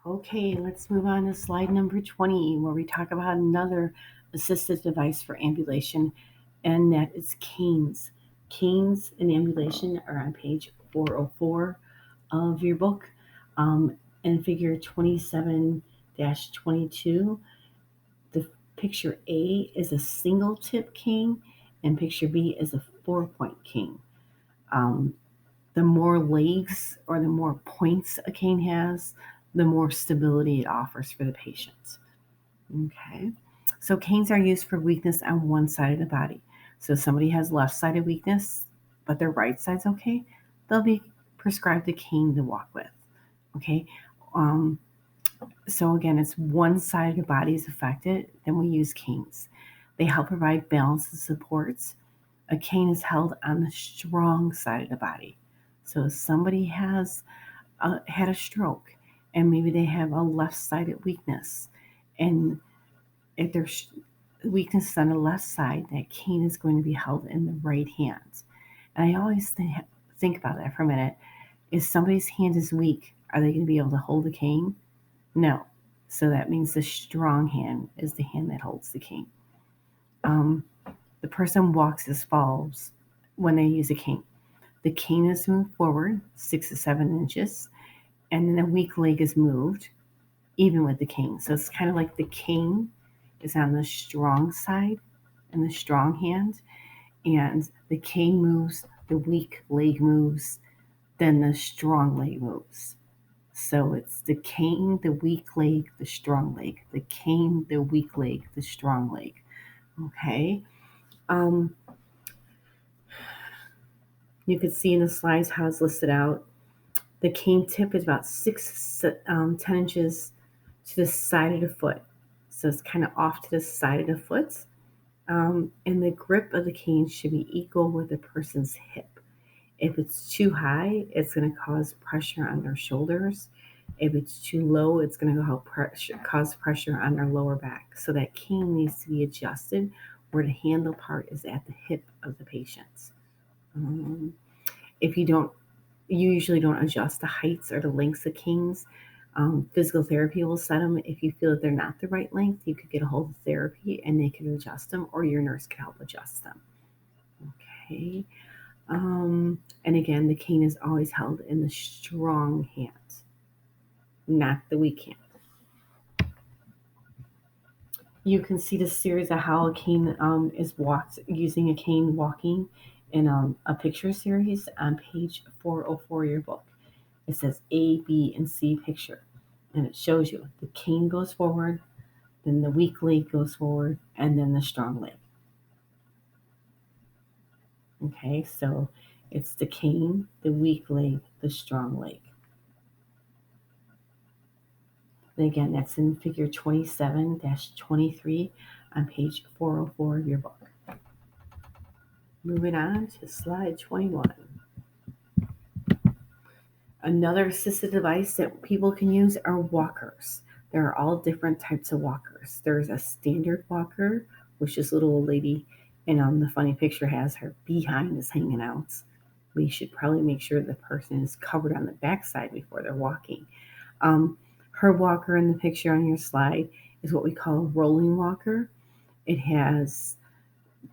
Okay, let's move on to slide number 20, where we talk about another assistive device for ambulation, and that is canes. Canes and ambulation are on page 404 of your book. Um, in figure 27 22, the picture A is a single tip cane, and picture B is a 4-point cane. Um, the more legs or the more points a cane has, the more stability it offers for the patient. Okay. So canes are used for weakness on one side of the body. So if somebody has left-sided weakness, but their right side's okay, they'll be prescribed a cane to walk with. Okay. Um, so again, it's one side of the body is affected, then we use canes. They help provide balance and supports. A cane is held on the strong side of the body. So if somebody has had a stroke and maybe they have a left-sided weakness, and if there's weakness on the left side, that cane is going to be held in the right hand. And I always think about that for a minute. If somebody's hand is weak, are they going to be able to hold a cane? No. So that means the strong hand is the hand that holds the cane. Um, the person walks as follows when they use a cane. The cane is moved forward 6 to 7 inches, and then the weak leg is moved even with the cane. So it's kind of like the cane is on the strong side and the strong hand, and the cane moves, the weak leg moves, then the strong leg moves. So it's the cane, the weak leg, the strong leg, the cane, the weak leg, the strong leg. Okay. Um, you can see in the slides how it's listed out. The cane tip is about 10 inches to the side of the foot. So it's kind of off to the side of the foot. And the grip of the cane should be equal with the person's hip. If it's too high, it's going to cause pressure on their shoulders. If it's too low, it's going to cause pressure on their lower back. So that cane needs to be adjusted where the handle part is at the hip of the patient. Um, if you usually don't adjust the heights or the lengths of canes. Physical therapy will set them. If you feel that they're not the right length, you could get a hold of therapy and they can adjust them, or your nurse can help adjust them. Okay. And again, the cane is always held in the strong hand, not the weak hand. You can see the series of how a cane is walked using a cane walking in a picture series on page 404 of your book. It says A, B, and C picture, and it shows you the cane goes forward, then the weak leg goes forward, and then the strong leg. Okay, so it's the cane, the weak leg, the strong leg. And again, that's in figure 27 23 on page 404 of your book. Moving on to slide 21. Another assistive device that people can use are walkers. There are all different types of walkers. There's a standard walker, which this little old lady in the funny picture has her behind is hanging out. We should probably make sure the person is covered on the backside before they're walking. Her walker in the picture on your slide is what we call a rolling walker. It has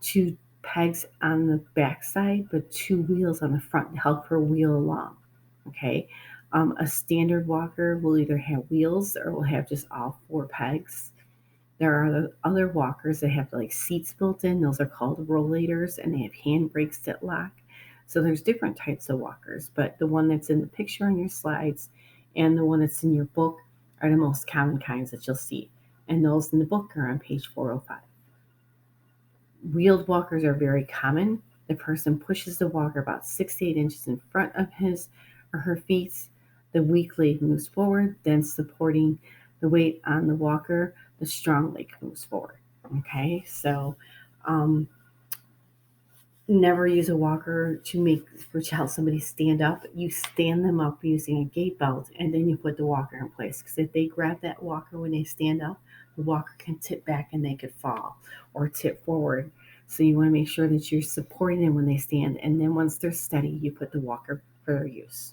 two pegs on the backside, but two wheels on the front to help her wheel along. Okay. A standard walker will either have wheels or will have just all four pegs. There are the other walkers that have like seats built in. Those are called rollators, and they have handbrakes that lock. So there's different types of walkers, but the one that's in the picture on your slides and the one that's in your book are the most common kinds that you'll see. And those in the book are on page 405. Wheeled walkers are very common. The person pushes the walker about 6 to 8 inches in front of his or her feet. The weak leg moves forward, then supporting the weight on the walker, the strong leg moves forward. Okay, so um, never use a walker to help somebody stand up. You stand them up using a gait belt, and then you put the walker in place. Because if they grab that walker when they stand up, the walker can tip back and they could fall or tip forward. So you want to make sure that you're supporting them when they stand, and then once they're steady, you put the walker for their use.